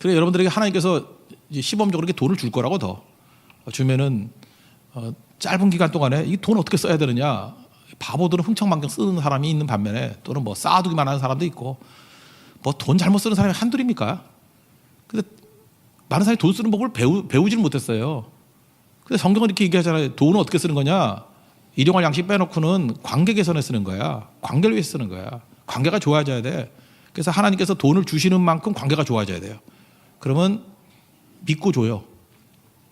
그래서 여러분들에게 하나님께서 이제 시범적으로 이렇게 돈을 줄 거라고 더 주면은 짧은 기간 동안에 이 돈 어떻게 써야 되느냐. 바보들은 흥청망청 쓰는 사람이 있는 반면에 또는 뭐 쌓아두기만 하는 사람도 있고 뭐 돈 잘못 쓰는 사람이 한둘입니까? 근데 많은 사람이 돈 쓰는 법을 배우지를 못했어요. 근데 성경은 이렇게 얘기하잖아요. 돈은 어떻게 쓰는 거냐? 일용할 양식 빼놓고는 관계 개선에 쓰는 거야. 관계를 위해서 쓰는 거야. 관계가 좋아져야 돼. 그래서 하나님께서 돈을 주시는 만큼 관계가 좋아져야 돼요. 그러면 믿고 줘요.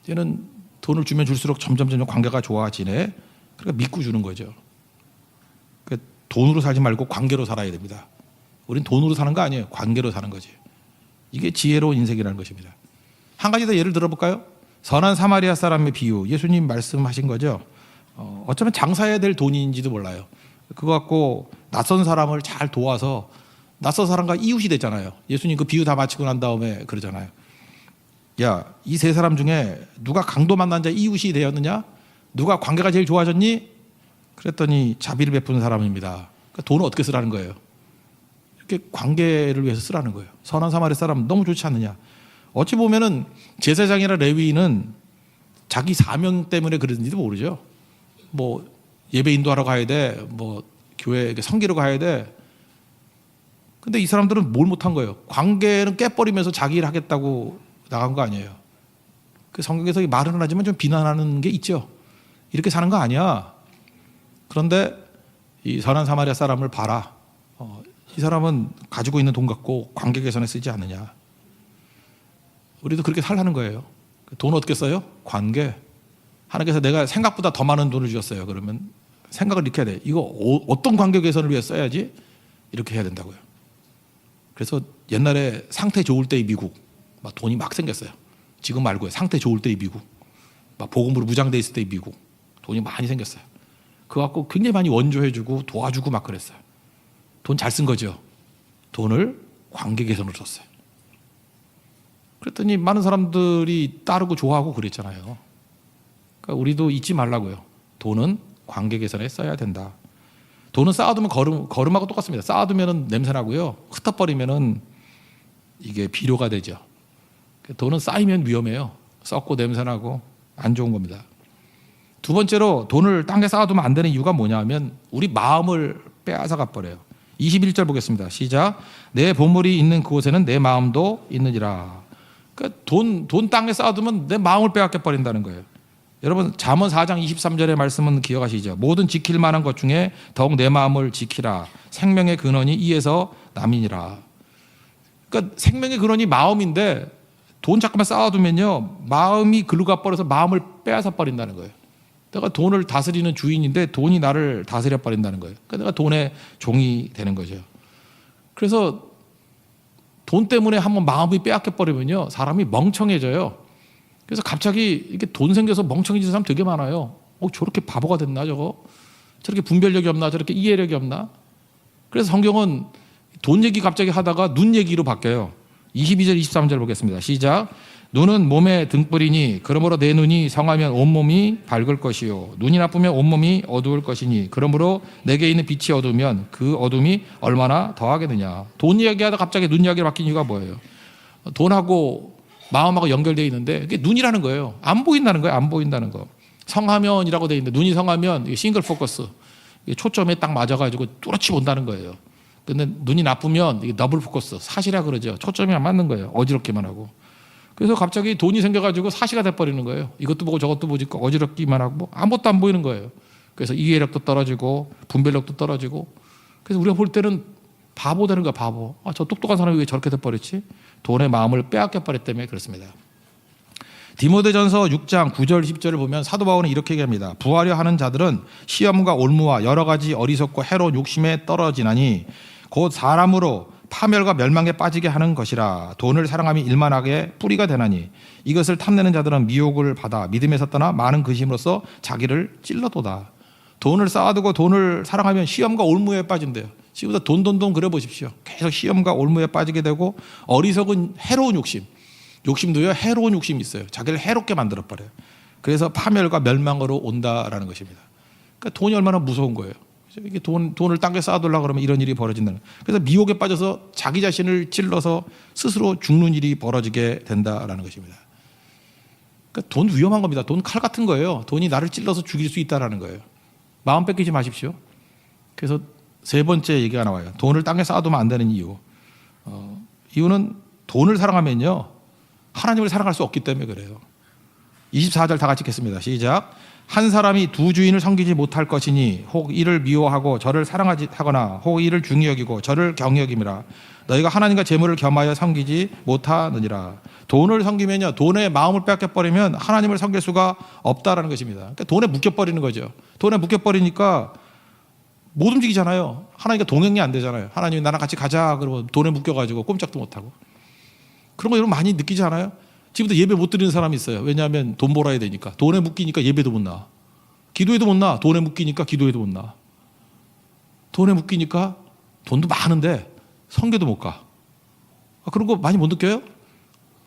이제는 돈을 주면 줄수록 점점 관계가 좋아지네. 그러니까 믿고 주는 거죠. 그러니까 돈으로 살지 말고 관계로 살아야 됩니다. 우린 돈으로 사는 거 아니에요. 관계로 사는 거지. 이게 지혜로운 인생이라는 것입니다. 한 가지 더 예를 들어볼까요? 선한 사마리아 사람의 비유. 예수님 말씀하신 거죠. 어쩌면 장사해야 될 돈인지도 몰라요. 그거 갖고 낯선 사람을 잘 도와서 낯선 사람과 이웃이 됐잖아요. 예수님 그 비유 다 마치고 난 다음에 그러잖아요. 야, 이 세 사람 중에 누가 강도 만난 자 이웃이 되었느냐? 누가 관계가 제일 좋아졌니? 그랬더니 자비를 베푸는 사람입니다. 그러니까 돈을 어떻게 쓰라는 거예요? 이렇게 관계를 위해서 쓰라는 거예요. 선한 사마리아 사람 너무 좋지 않느냐? 어찌 보면은 제사장이나 레위인은 자기 사명 때문에 그랬는지도 모르죠. 뭐 예배 인도하러 가야 돼, 뭐 교회 성기로 가야 돼. 근데 이 사람들은 뭘 못한 거예요? 관계는 깨버리면서 자기 일 하겠다고 나간 거 아니에요. 그 성경에서 말은 하지만 좀 비난하는 게 있죠. 이렇게 사는 거 아니야. 그런데 이 선한 사마리아 사람을 봐라. 이 사람은 가지고 있는 돈 갖고 관계 개선에 쓰지 않느냐. 우리도 그렇게 살라는 거예요. 돈 어떻게 써요? 관계. 하나님께서 내가 생각보다 더 많은 돈을 주셨어요. 그러면 생각을 이렇게 해야 돼. 이거 어떤 관계 개선을 위해 써야지? 이렇게 해야 된다고요. 그래서 옛날에 상태 좋을 때의 미국 막 돈이 막 생겼어요. 지금 말고요. 상태 좋을 때의 미국, 막 복음으로 무장돼 있을 때의 미국 돈이 많이 생겼어요. 그거 갖고 굉장히 많이 원조해주고 도와주고 막 그랬어요. 돈 잘 쓴 거죠. 돈을 관계 개선으로 썼어요. 그랬더니 많은 사람들이 따르고 좋아하고 그랬잖아요. 그러니까 우리도 잊지 말라고요. 돈은 관계 개선에 써야 된다. 돈은 쌓아두면 거름하고 똑같습니다. 쌓아두면 냄새나고요. 흩어버리면 이게 비료가 되죠. 돈은 쌓이면 위험해요. 썩고 냄새나고 안 좋은 겁니다. 두 번째로 돈을 땅에 쌓아두면 안 되는 이유가 뭐냐 하면 우리 마음을 빼앗아가 버려요. 21절 보겠습니다. 시작. 내 보물이 있는 그곳에는 내 마음도 있느니라. 그러니까 돈 땅에 쌓아두면 내 마음을 빼앗겨 버린다는 거예요. 여러분 잠언 4장 23절의 말씀은 기억하시죠? 모든 지킬 만한 것 중에 더욱 내 마음을 지키라. 생명의 근원이 이에서 남이니라. 그러니까 생명의 근원이 마음인데 돈 잠깐만 쌓아두면요 마음이 글로 가버려서 마음을 빼앗아 버린다는 거예요. 내가 돈을 다스리는 주인인데 돈이 나를 다스려 버린다는 거예요. 그러니까 내가 돈의 종이 되는 거죠. 그래서 돈 때문에 한번 마음이 빼앗겨 버리면요 사람이 멍청해져요. 그래서 갑자기 이렇게 돈 생겨서 멍청해지는 사람 되게 많아요. 저렇게 바보가 됐나 저거? 저렇게 분별력이 없나? 저렇게 이해력이 없나? 그래서 성경은 돈 얘기 갑자기 하다가 눈 얘기로 바뀌어요. 22절 23절 보겠습니다. 시작. 눈은 몸의 등불이니 그러므로 내 눈이 성하면 온몸이 밝을 것이요 눈이 나쁘면 온몸이 어두울 것이니 그러므로 내게 있는 빛이 어두우면 그 어둠이 얼마나 더하겠느냐. 돈 이야기하다 갑자기 눈 이야기로 바뀐 이유가 뭐예요? 돈하고 마음하고 연결되어 있는데 그게 눈이라는 거예요. 안 보인다는 거예요. 안 보인다는 거. 성하면이라고 되어 있는데 눈이 성하면 싱글 포커스 초점에 딱 맞아가지고 뚜렷이 본다는 거예요. 근데 눈이 나쁘면 이게 더블 포커스 사시라 그러죠. 초점이 안 맞는 거예요. 어지럽기만 하고. 그래서 갑자기 돈이 생겨가지고 사시가 돼버리는 거예요. 이것도 보고 저것도 보니까 어지럽기만 하고 아무것도 안 보이는 거예요. 그래서 이해력도 떨어지고 분별력도 떨어지고 그래서 우리가 볼 때는 바보 되는 거야. 바보. 저 똑똑한 사람이 왜 저렇게 돼버렸지? 돈의 마음을 빼앗겨 버렸기 때문에 그렇습니다. 디모데전서 6장 9절 10절을 보면 사도 바울은 이렇게 얘기합니다. 부하려 하는 자들은 시험과 올무와 여러 가지 어리석고 해로운 욕심에 떨어지나니 곧 사람으로 파멸과 멸망에 빠지게 하는 것이라. 돈을 사랑함이 일만하게 뿌리가 되나니 이것을 탐내는 자들은 미혹을 받아 믿음에서 떠나 많은 근심으로써 자기를 찔러도다. 돈을 쌓아두고 돈을 사랑하면 시험과 올무에 빠진대요. 지금부터 돈 그려 보십시오. 계속 시험과 올무에 빠지게 되고 어리석은 해로운 욕심도요 해로운 욕심이 있어요. 자기를 해롭게 만들어버려요. 그래서 파멸과 멸망으로 온다라는 것입니다. 그러니까 돈이 얼마나 무서운 거예요. 이게 돈을 땅에 쌓아두려고 그러면 이런 일이 벌어진다는 거예요. 그래서 미혹에 빠져서 자기 자신을 찔러서 스스로 죽는 일이 벌어지게 된다라는 것입니다. 그러니까 돈 위험한 겁니다. 돈 칼 같은 거예요. 돈이 나를 찔러서 죽일 수 있다라는 거예요. 마음 뺏기지 마십시오. 그래서 세 번째 얘기가 나와요. 돈을 땅에 쌓아두면 안 되는 이유. 이유는 돈을 사랑하면요, 하나님을 사랑할 수 없기 때문에 그래요. 24절 다 같이 읽겠습니다. 시작. 한 사람이 두 주인을 섬기지 못할 것이니 혹 이를 미워하고 저를 사랑하거나 혹 이를 중히 여기고 저를 경히 여김이라. 너희가 하나님과 재물을 겸하여 섬기지 못하느니라. 돈을 섬기면요, 돈에 마음을 뺏겨버리면 하나님을 섬길 수가 없다라는 것입니다. 그러니까 돈에 묶여버리는 거죠. 돈에 묶여버리니까 못 움직이잖아요. 하나님과 동행이 안 되잖아요. 하나님이 나랑 같이 가자 그러면 돈에 묶여가지고 꼼짝도 못하고. 그런 거 여러분 많이 느끼지 않아요? 지금도 예배 못 드리는 사람이 있어요. 왜냐하면 돈 벌어야 되니까. 돈에 묶이니까 예배도 못 나와. 기도해도 못 나와. 돈에 묶이니까 기도해도 못 나와. 돈에 묶이니까 돈도 많은데 성교도 못 가. 그런 거 많이 못 느껴요?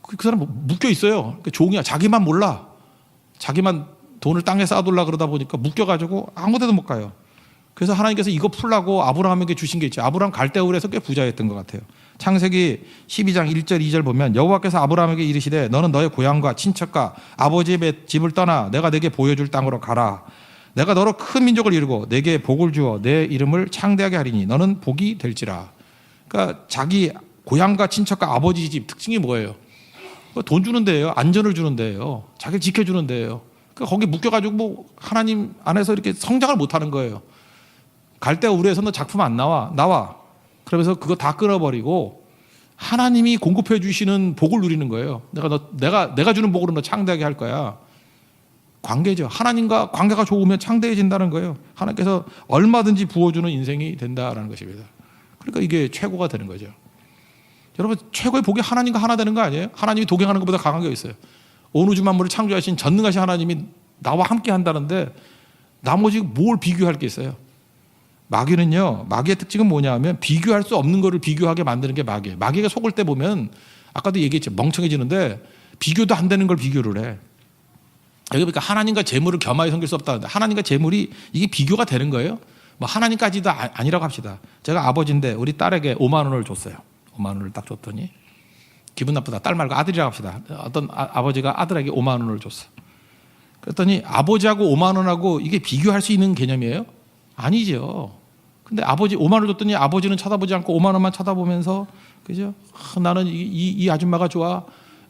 그 사람 묶여 있어요. 그러니까 종이야. 자기만 몰라. 자기만 돈을 땅에 쌓아둘라 그러다 보니까 묶여가지고 아무 데도 못 가요. 그래서 하나님께서 이거 풀라고 아브라함에게 주신 게 있죠. 아브라함 갈대아울에서 꽤 부자였던 것 같아요. 창세기 12장 1절 2절 보면 여호와께서 아브라함에게 이르시되 너는 너의 고향과 친척과 아버지의 집을 떠나 내가 내게 보여줄 땅으로 가라. 내가 너로 큰 민족을 이루고 내게 복을 주어 내 이름을 창대하게 하리니 너는 복이 될지라. 그러니까 자기 고향과 친척과 아버지 집 특징이 뭐예요? 돈 주는 데예요. 안전을 주는 데예요. 자기를 지켜주는 데예요. 그러니까 거기 묶여가지고 뭐 하나님 안에서 이렇게 성장을 못하는 거예요. 갈대아울에서 너 작품 안 나와. 그러면서 그거 다 끊어버리고 하나님이 공급해 주시는 복을 누리는 거예요. 내가 주는 복으로 너 창대하게 할 거야. 관계죠. 하나님과 관계가 좋으면 창대해진다는 거예요. 하나님께서 얼마든지 부어주는 인생이 된다라는 것입니다. 그러니까 이게 최고가 되는 거죠. 여러분, 최고의 복이 하나님과 하나 되는 거 아니에요? 하나님이 동행하는 것보다 강한 게 있어요. 온 우주 만물을 창조하신 전능하신 하나님이 나와 함께 한다는데 나머지 뭘 비교할 게 있어요? 마귀는요, 마귀의 특징은 뭐냐 하면 비교할 수 없는 거를 비교하게 만드는 게 마귀예요. 마귀가 속을 때 보면 아까도 얘기했죠. 멍청해지는데 비교도 안 되는 걸 비교를 해. 여기 그러니까 하나님과 재물을 겸하여 섬길 수 없다는데 하나님과 재물이 이게 비교가 되는 거예요? 뭐 하나님까지도 아니라고 합시다. 제가 아버지인데 우리 딸에게 5만 원을 줬어요. 5만 원을 딱 줬더니 기분 나쁘다. 딸 말고 아들이라고 합시다. 어떤 아버지가 아들에게 5만 원을 줬어. 그랬더니 아버지하고 5만 원하고 이게 비교할 수 있는 개념이에요? 아니죠. 근데 아버지 5만 원을 줬더니 아버지는 쳐다보지 않고 5만 원만 쳐다보면서 그죠? 나는 이 아줌마가 좋아.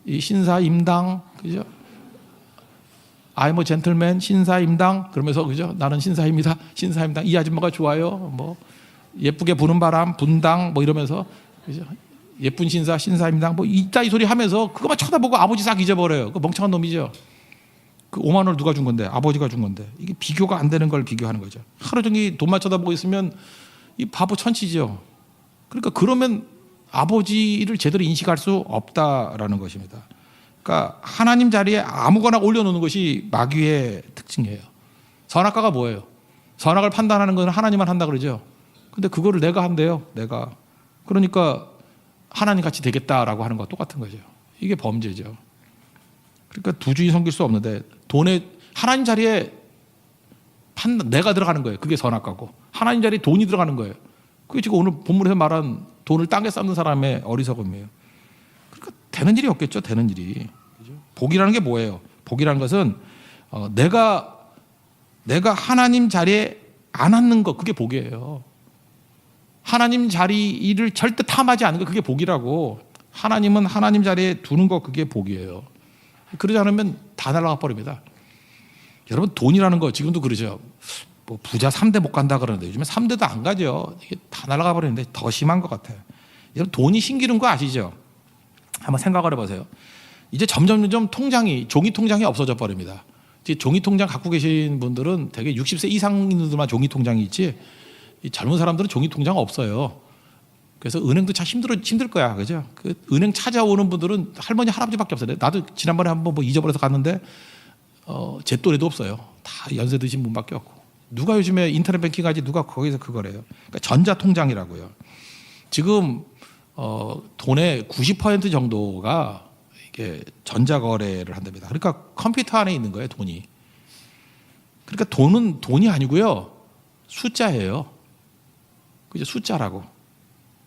이 신사임당 그죠? I'm a gentleman 신사임당 그러면서 그죠? 나는 신사입니다. 신사임당 이 아줌마가 좋아요. 뭐 예쁘게 부는 바람 분당 뭐 이러면서 그죠? 예쁜 신사임당 뭐 이따 이 소리 하면서 그거만 쳐다보고 아버지 싹 잊어버려요. 그 멍청한 놈이죠. 그 5만 원을 누가 준 건데? 아버지가 준 건데. 이게 비교가 안 되는 걸 비교하는 거죠. 하루 종일 돈만 쳐다보고 있으면 이 바보 천치죠. 그러니까 그러면 아버지를 제대로 인식할 수 없다라는 것입니다. 그러니까 하나님 자리에 아무거나 올려놓는 것이 마귀의 특징이에요. 선악과가 뭐예요? 선악을 판단하는 건 하나님만 한다 그러죠. 근데 그거를 내가 한대요. 내가. 그러니까 하나님 같이 되겠다라고 하는 거 똑같은 거죠. 이게 범죄죠. 그러니까 두 주인 섬길 수 없는데 돈에 하나님 자리에 내가 들어가는 거예요. 그게 선악과고 하나님 자리에 돈이 들어가는 거예요. 그게 지금 오늘 본문에서 말한 돈을 땅에 쌓는 사람의 어리석음이에요. 그러니까 되는 일이 없겠죠. 되는 일이. 복이라는 게 뭐예요? 복이라는 것은 내가 하나님 자리에 안 앉는 것 그게 복이에요. 하나님 자리를 절대 탐하지 않는 거 그게 복이라고. 하나님은 하나님 자리에 두는 거 그게 복이에요. 그러지 않으면 다 날아가 버립니다. 여러분 돈이라는 거 지금도 그러죠. 뭐 부자 3대 못 간다 그러는데 요즘에 3대도 안 가죠. 이게 다 날아가 버리는데 더 심한 것 같아요. 여러분 돈이 신기는 거 아시죠? 한번 생각을 해보세요. 이제 점점 통장이 종이 통장이 없어져 버립니다. 이제 종이 통장 갖고 계신 분들은 되게 60세 이상 있는 분들만 종이 통장이 있지 이 젊은 사람들은 종이 통장 없어요. 그래서 은행도 참 힘들 거야. 그죠? 그 은행 찾아오는 분들은 할머니, 할아버지밖에 없어요. 나도 지난번에 한번 뭐 잊어버려서 갔는데, 제 또래도 없어요. 다 연세 드신 분밖에 없고. 누가 요즘에 인터넷 뱅킹 하지 누가 거기서 그거래요. 그러니까 전자통장이라고요. 지금, 돈의 90% 정도가 이게 전자거래를 한답니다. 그러니까 컴퓨터 안에 있는 거예요, 돈이. 그러니까 돈은 돈이 아니고요. 숫자예요. 그죠? 숫자라고.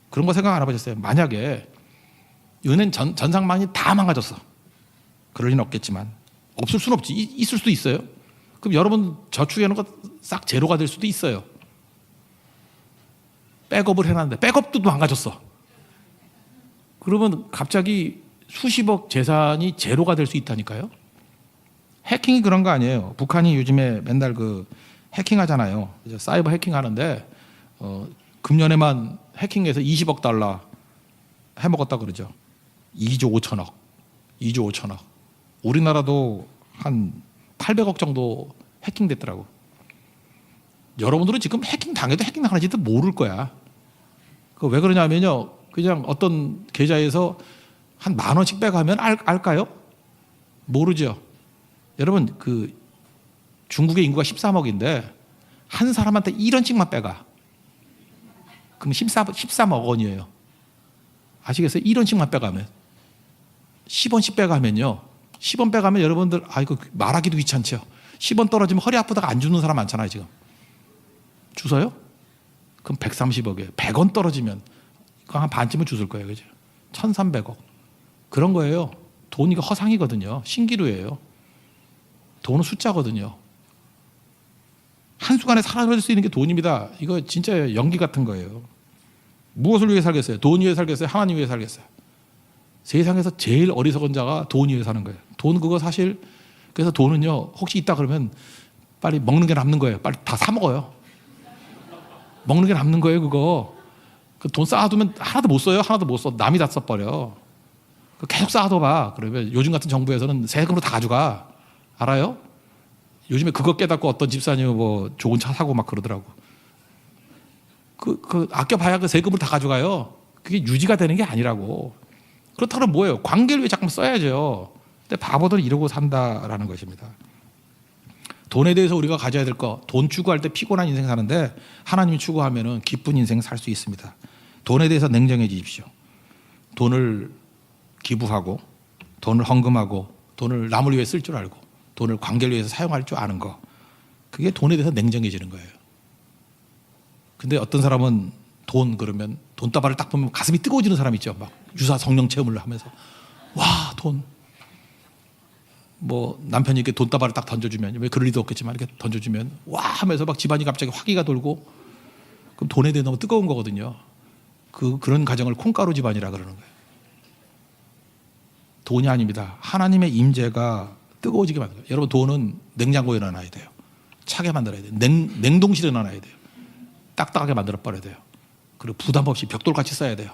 그런 거 생각 안 해보셨어요? 만약에 은행 전상망이 다 망가졌어. 그럴 리는 없겠지만 없을 수는 없지. 있을 수도 있어요. 그럼 여러분 저축해놓은 거 싹 제로가 될 수도 있어요. 백업을 해놨는데 백업도 망가졌어. 그러면 갑자기 수십억 재산이 제로가 될 수 있다니까요. 해킹이 그런 거 아니에요. 북한이 요즘에 맨날 그 해킹하잖아요. 이제 사이버 해킹하는데 금년에만 해킹해서 20억 달러 해먹었다 그러죠. 2조 5천억. 2조 5천억. 우리나라도 한 800억 정도 해킹됐더라고. 여러분들은 지금 해킹 당해도 해킹 당하는지도 모를 거야. 그 왜 그러냐면요. 그냥 어떤 계좌에서 한 10,000원씩 빼가면 알까요? 모르죠. 여러분 그 중국의 인구가 13억인데 한 사람한테 1원씩만 빼가. 그럼 13억 원이에요. 아시겠어요? 1원씩만 빼가면 10원씩 빼가면요. 10원 빼가면 여러분들 이거 말하기도 귀찮죠. 10원 떨어지면 허리 아프다가 안 주는 사람 많잖아요 지금. 주서요? 그럼 130억이에요. 100원 떨어지면 그거 한 반쯤은 주실 거예요. 그죠? 1,300억. 그런 거예요. 돈이 허상이거든요. 신기루예요. 돈은 숫자거든요. 한순간에 사라질 수 있는 게 돈입니다. 이거 진짜 연기 같은 거예요. 무엇을 위해 살겠어요? 돈 위해 살겠어요? 하나님 위해 살겠어요? 세상에서 제일 어리석은 자가 돈 위해 사는 거예요. 돈 그거 사실 그래서 돈은요. 혹시 있다 그러면 빨리 먹는 게 남는 거예요. 빨리 다 사 먹어요. 먹는 게 남는 거예요. 그거. 그 돈 쌓아두면 하나도 못 써요. 하나도 못 써. 남이 다 써버려. 계속 쌓아둬봐. 그러면 요즘 같은 정부에서는 세금으로 다 가져가. 알아요? 요즘에 그거 깨닫고 어떤 집사님이 뭐 좋은 차 사고 막 그러더라고. 그 아껴봐야 그 세금을 다 가져가요. 그게 유지가 되는 게 아니라고. 그렇다면 뭐예요? 관계를 위해 자꾸 써야죠. 근데 바보들은 이러고 산다라는 것입니다. 돈에 대해서 우리가 가져야 될 거, 돈 추구할 때 피곤한 인생 사는데 하나님이 추구하면은 기쁜 인생 살 수 있습니다. 돈에 대해서 냉정해지십시오. 돈을 기부하고, 돈을 헌금하고, 돈을 남을 위해 쓸 줄 알고, 돈을 관계를 위해서 사용할 줄 아는 거, 그게 돈에 대해서 냉정해지는 거예요. 근데 어떤 사람은 돈 그러면 돈다발을 딱 보면 가슴이 뜨거워지는 사람 있죠. 막 유사 성령 체험을 하면서 와, 돈. 뭐 남편이 이렇게 돈다발을 딱 던져주면 왜 그럴 리도 없겠지만 이렇게 던져주면 와 하면서 막 집안이 갑자기 화기가 돌고 그럼 돈에 대해 너무 뜨거운 거거든요. 그런 가정을 콩가루 집안이라 그러는 거예요. 돈이 아닙니다. 하나님의 임재가 뜨거워지게 만들어요. 여러분 돈은 냉장고에 넣어놔야 돼요. 차게 만들어야 돼요. 냉동실에 넣어놔야 돼요. 딱딱하게 만들어 버려야 돼요. 그리고 부담 없이 벽돌같이 써야 돼요.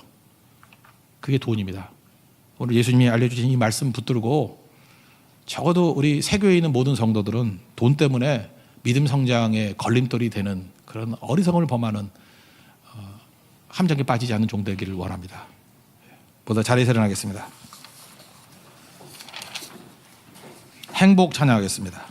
그게 돈입니다. 오늘 예수님이 알려주신 이 말씀 붙들고 적어도 우리 세교에 있는 모든 성도들은 돈 때문에 믿음 성장에 걸림돌이 되는 그런 어리석음을 범하는 함정에 빠지지 않는 종 되기를 원합니다. 보다 자리에서 일어나겠습니다. 행복 찬양하겠습니다.